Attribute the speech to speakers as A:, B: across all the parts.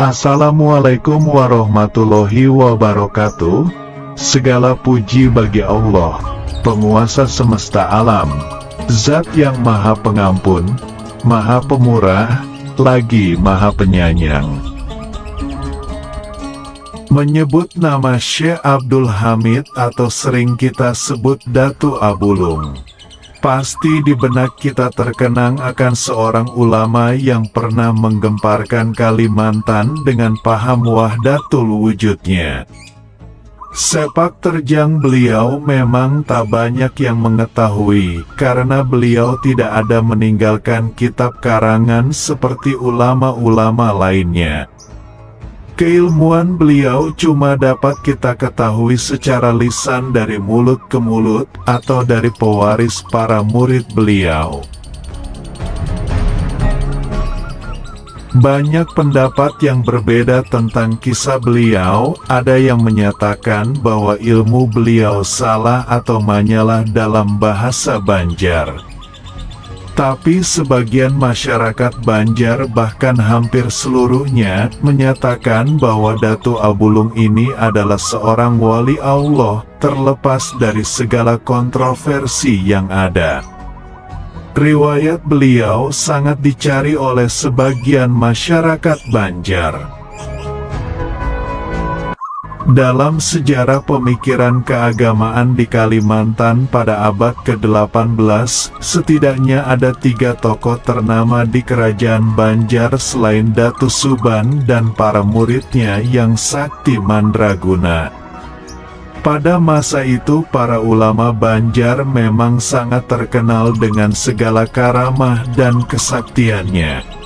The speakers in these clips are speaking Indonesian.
A: Assalamualaikum warahmatullahi wabarakatuh. Segala puji bagi Allah, penguasa semesta alam, Zat yang maha pengampun, maha pemurah, lagi maha penyayang. Menyebut nama Syekh Abdul Hamid atau sering kita sebut Datu Abulung, pasti di benak kita terkenang akan seorang ulama yang pernah menggemparkan Kalimantan dengan paham wahdatul wujudnya. Sepak terjang beliau memang tak banyak yang mengetahui, karena beliau tidak ada meninggalkan kitab karangan seperti ulama-ulama lainnya. Keilmuan beliau cuma dapat kita ketahui secara lisan dari mulut ke mulut, atau dari pewaris para murid beliau. Banyak pendapat yang berbeda tentang kisah beliau, ada yang menyatakan bahwa ilmu beliau salah atau manyalah dalam bahasa Banjar. Tapi sebagian masyarakat Banjar bahkan hampir seluruhnya menyatakan bahwa Datu Abulung ini adalah seorang wali Allah, terlepas dari segala kontroversi yang ada. Riwayat beliau sangat dicari oleh sebagian masyarakat Banjar. Dalam sejarah pemikiran keagamaan di Kalimantan pada abad ke-18, setidaknya ada 3 tokoh ternama di kerajaan Banjar selain Datu Suban dan para muridnya yang sakti mandraguna. Pada masa itu para ulama Banjar memang sangat terkenal dengan segala karamah dan kesaktiannya.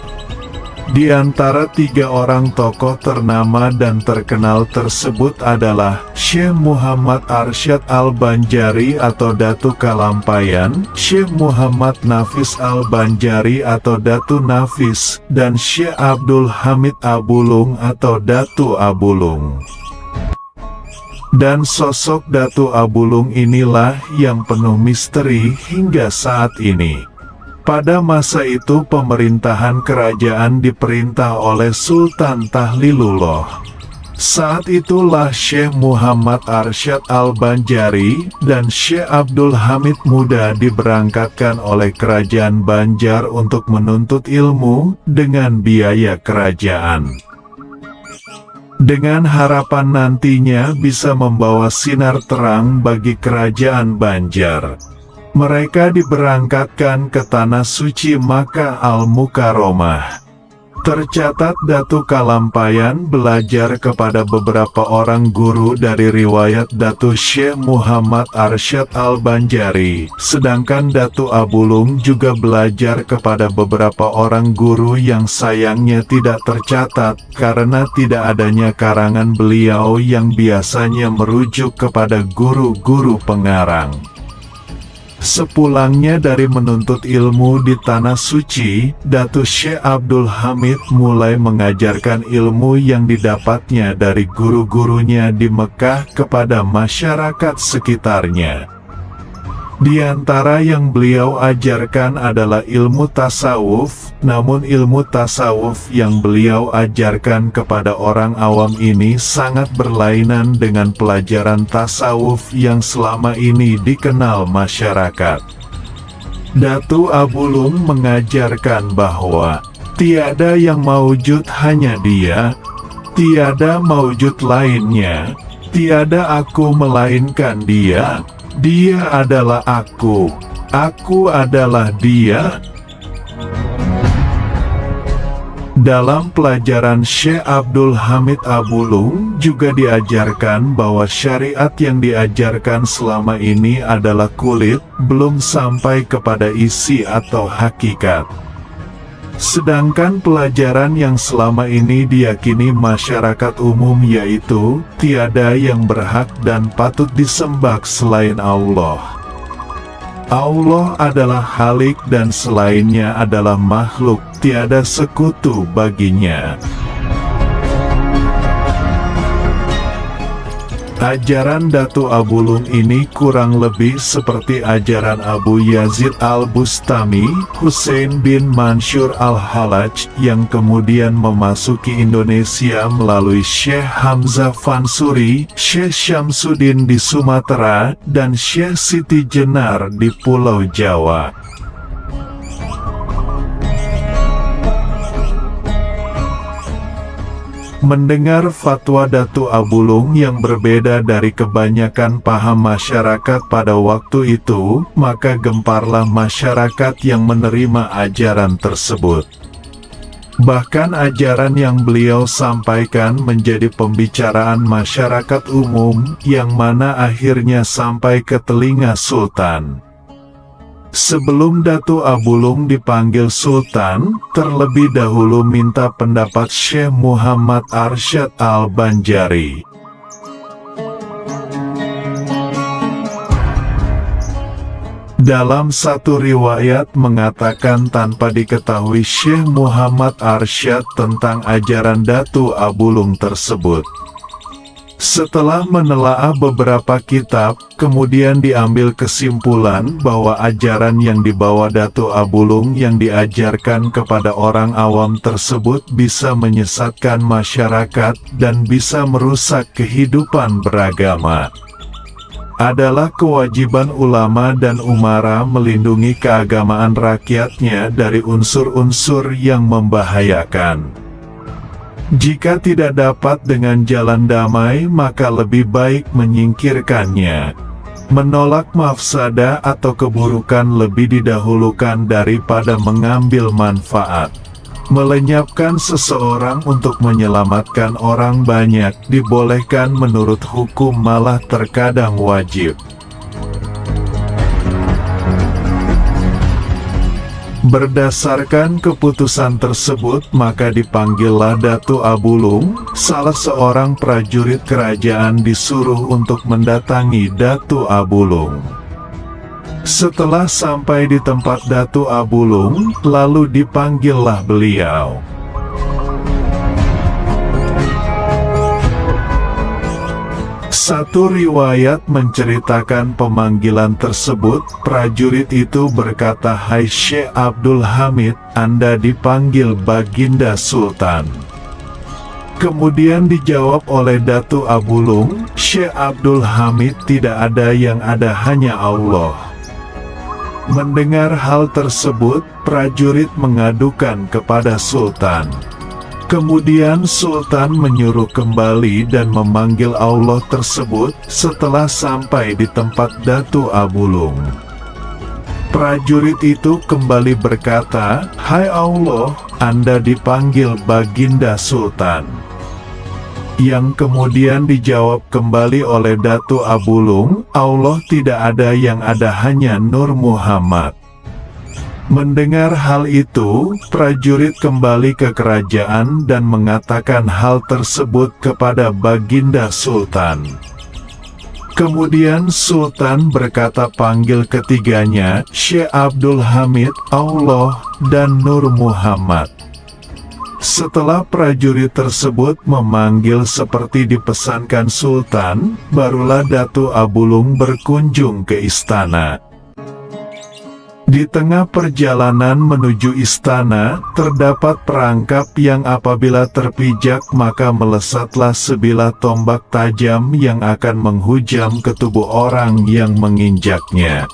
A: Di antara 3 orang tokoh ternama dan terkenal tersebut adalah Syekh Muhammad Arsyad Al-Banjari atau Datu Kalampayan, Syekh Muhammad Nafis Al-Banjari atau Datu Nafis, dan Syekh Abdul Hamid Abulung atau Datu Abulung. Dan sosok Datu Abulung inilah yang penuh misteri hingga saat ini. Pada masa itu pemerintahan kerajaan diperintah oleh Sultan Tahlilullah. Saat itulah Syekh Muhammad Arsyad Al-Banjari dan Syekh Abdul Hamid Muda diberangkatkan oleh kerajaan Banjar untuk menuntut ilmu dengan biaya kerajaan. Dengan harapan nantinya bisa membawa sinar terang bagi kerajaan Banjar. Mereka diberangkatkan ke Tanah Suci Makkah Al-Mukarramah. Tercatat Datu Kalampayan belajar kepada beberapa orang guru dari riwayat Datu Syekh Muhammad Arsyad Al-Banjari, sedangkan Datu Abulung juga belajar kepada beberapa orang guru yang sayangnya tidak tercatat, karena tidak adanya karangan beliau yang biasanya merujuk kepada guru-guru pengarang. Sepulangnya dari menuntut ilmu di Tanah Suci, Datu Syekh Abdul Hamid mulai mengajarkan ilmu yang didapatnya dari guru-gurunya di Mekah kepada masyarakat sekitarnya. Di antara yang beliau ajarkan adalah ilmu tasawuf, namun ilmu tasawuf yang beliau ajarkan kepada orang awam ini sangat berlainan dengan pelajaran tasawuf yang selama ini dikenal masyarakat. Datu Abulung mengajarkan bahwa tiada yang maujud hanya Dia, tiada maujud lainnya, tiada aku melainkan Dia. Dia adalah aku adalah Dia. Dalam pelajaran Syekh Abdul Hamid Abulung juga diajarkan bahwa syariat yang diajarkan selama ini adalah kulit, belum sampai kepada isi atau hakikat. Sedangkan pelajaran yang selama ini diyakini masyarakat umum yaitu, tiada yang berhak dan patut disembah selain Allah. Allah adalah Khalik dan selainnya adalah makhluk, tiada sekutu baginya. Ajaran Datu Abulung ini kurang lebih seperti ajaran Abu Yazid al-Bustami, Hussein bin Mansur al-Hallaj, yang kemudian memasuki Indonesia melalui Syekh Hamzah Fansuri, Syekh Syamsuddin di Sumatera, dan Syekh Siti Jenar di Pulau Jawa. Mendengar fatwa Datu Abulung yang berbeda dari kebanyakan paham masyarakat pada waktu itu, maka gemparlah masyarakat yang menerima ajaran tersebut. Bahkan ajaran yang beliau sampaikan menjadi pembicaraan masyarakat umum, yang mana akhirnya sampai ke telinga Sultan. Sebelum Datu Abulung dipanggil Sultan, terlebih dahulu minta pendapat Syekh Muhammad Arsyad al-Banjari. Dalam satu riwayat mengatakan tanpa diketahui Syekh Muhammad Arsyad tentang ajaran Datu Abulung tersebut. Setelah menelaah beberapa kitab, kemudian diambil kesimpulan bahwa ajaran yang dibawa Datu Abulung yang diajarkan kepada orang awam tersebut bisa menyesatkan masyarakat dan bisa merusak kehidupan beragama. Adalah kewajiban ulama dan umara melindungi keagamaan rakyatnya dari unsur-unsur yang membahayakan. Jika tidak dapat dengan jalan damai, maka lebih baik menyingkirkannya. Menolak mafsadah atau keburukan lebih didahulukan daripada mengambil manfaat. Melenyapkan seseorang untuk menyelamatkan orang banyak dibolehkan menurut hukum, malah terkadang wajib. Berdasarkan keputusan tersebut, maka dipanggillah Datu Abulung. Salah seorang prajurit kerajaan disuruh untuk mendatangi Datu Abulung. Setelah sampai di tempat Datu Abulung, lalu dipanggillah beliau. Satu riwayat menceritakan pemanggilan tersebut. Prajurit itu berkata, "Hai Syekh Abdul Hamid, Anda dipanggil Baginda Sultan." Kemudian dijawab oleh Datu Abulung, "Syekh Abdul Hamid, tidak ada yang ada, hanya Allah." Mendengar hal tersebut, prajurit mengadukan kepada Sultan. Kemudian Sultan menyuruh kembali dan memanggil Allah tersebut. Setelah sampai di tempat Datu Abulung, prajurit itu kembali berkata, "Hai Allah, Anda dipanggil Baginda Sultan." Yang kemudian dijawab kembali oleh Datu Abulung, "Allah tidak ada yang ada, hanya Nur Muhammad." Mendengar hal itu, prajurit kembali ke kerajaan dan mengatakan hal tersebut kepada Baginda Sultan. Kemudian Sultan berkata, "Panggil ketiganya, Syekh Abdul Hamid, Allah, dan Nur Muhammad." Setelah prajurit tersebut memanggil seperti dipesankan Sultan, barulah Datu Abulung berkunjung ke istana. Di tengah perjalanan menuju istana, terdapat perangkap yang apabila terpijak maka melesatlah sebilah tombak tajam yang akan menghujam ke tubuh orang yang menginjaknya.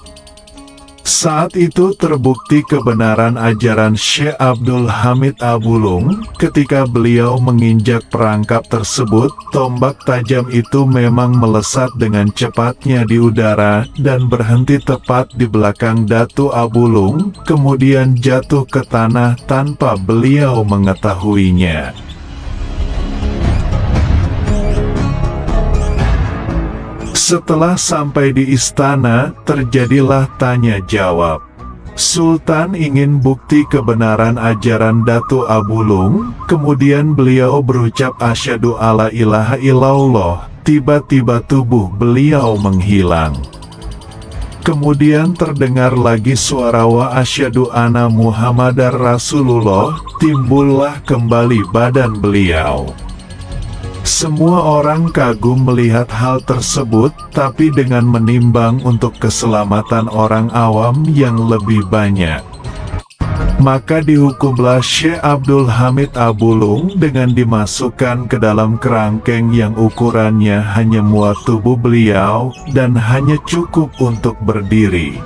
A: Saat itu terbukti kebenaran ajaran Syekh Abdul Hamid Abulung. Ketika beliau menginjak perangkap tersebut, tombak tajam itu memang melesat dengan cepatnya di udara dan berhenti tepat di belakang Datu Abulung, kemudian jatuh ke tanah tanpa beliau mengetahuinya. Setelah sampai di istana, terjadilah tanya jawab. Sultan ingin bukti kebenaran ajaran Datu Abulung, kemudian beliau berucap asyhadu alla ilaha illallah. Tiba-tiba tubuh beliau menghilang. Kemudian terdengar lagi suara wa asyhadu anna Muhammadar Rasulullah, timbullah kembali badan beliau. Semua orang kagum melihat hal tersebut, tapi dengan menimbang untuk keselamatan orang awam yang lebih banyak, maka dihukumlah Syekh Abdul Hamid Abulung dengan dimasukkan ke dalam kerangkeng yang ukurannya hanya muat tubuh beliau, dan hanya cukup untuk berdiri.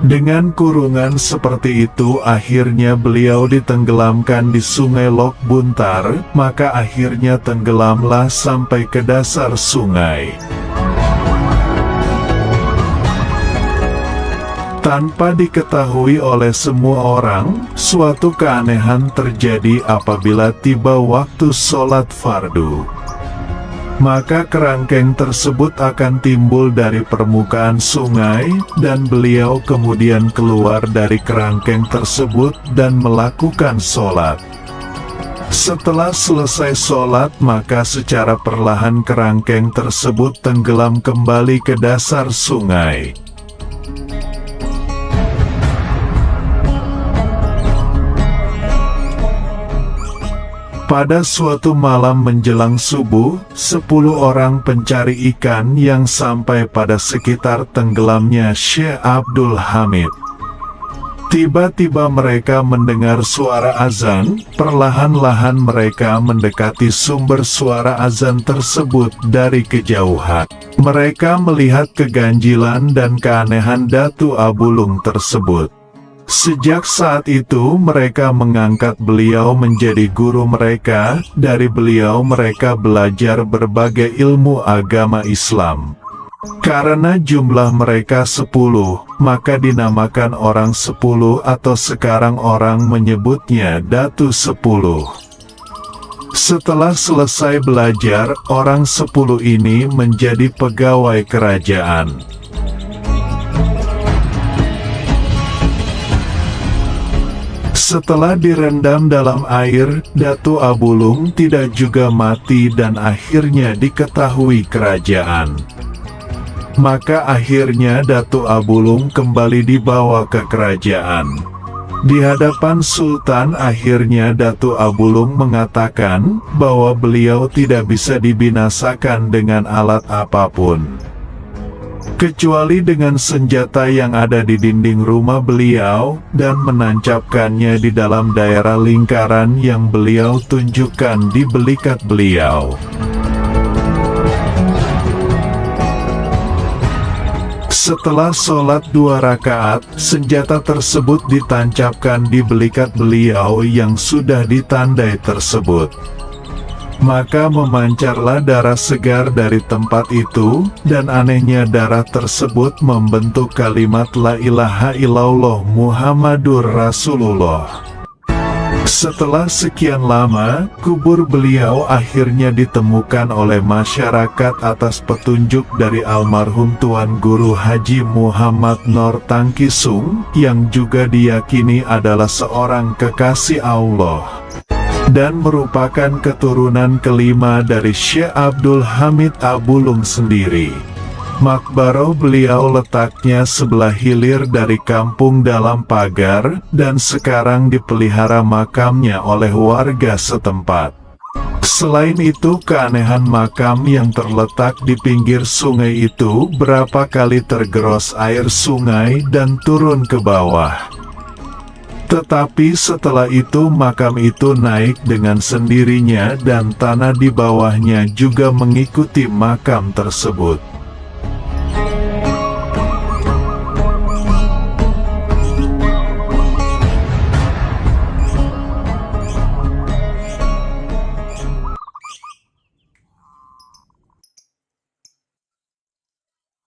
A: Dengan kurungan seperti itu akhirnya beliau ditenggelamkan di sungai Lok Buntar, maka akhirnya tenggelamlah sampai ke dasar sungai. Tanpa diketahui oleh semua orang, suatu keanehan terjadi apabila tiba waktu sholat fardu. Maka kerangkeng tersebut akan timbul dari permukaan sungai, dan beliau kemudian keluar dari kerangkeng tersebut dan melakukan sholat. Setelah selesai sholat, maka secara perlahan kerangkeng tersebut tenggelam kembali ke dasar sungai. Pada suatu malam menjelang subuh, 10 orang pencari ikan yang sampai pada sekitar tenggelamnya Syekh Abdul Hamid. Tiba-tiba mereka mendengar suara azan, perlahan-lahan mereka mendekati sumber suara azan tersebut dari kejauhan. Mereka melihat keganjilan dan keanehan Datu Abulung tersebut. Sejak saat itu mereka mengangkat beliau menjadi guru mereka, dari beliau mereka belajar berbagai ilmu agama Islam. Karena jumlah mereka 10, maka dinamakan orang 10 atau sekarang orang menyebutnya Datu 10. Setelah selesai belajar, orang 10 ini menjadi pegawai kerajaan. Setelah direndam dalam air, Datu Abulung tidak juga mati dan akhirnya diketahui kerajaan. Maka akhirnya Datu Abulung kembali dibawa ke kerajaan. Di hadapan Sultan akhirnya Datu Abulung mengatakan bahwa beliau tidak bisa dibinasakan dengan alat apapun, kecuali dengan senjata yang ada di dinding rumah beliau, dan menancapkannya di dalam daerah lingkaran yang beliau tunjukkan di belikat beliau. Setelah sholat 2 rakaat, senjata tersebut ditancapkan di belikat beliau yang sudah ditandai tersebut. Maka memancarlah darah segar dari tempat itu, dan anehnya darah tersebut membentuk kalimat La ilaha illallah Muhammadur Rasulullah. Setelah sekian lama, kubur beliau akhirnya ditemukan oleh masyarakat atas petunjuk dari almarhum Tuan Guru Haji Muhammad Nur Tangkisung, yang juga diyakini adalah seorang kekasih Allah dan merupakan keturunan kelima dari Syekh Abdul Hamid Abulung sendiri. Makbarah beliau letaknya sebelah hilir dari kampung dalam pagar, dan sekarang dipelihara makamnya oleh warga setempat. Selain itu, keanehan makam yang terletak di pinggir sungai itu berapa kali tergerus air sungai dan turun ke bawah. Tetapi setelah itu makam itu naik dengan sendirinya dan tanah di bawahnya juga mengikuti makam tersebut.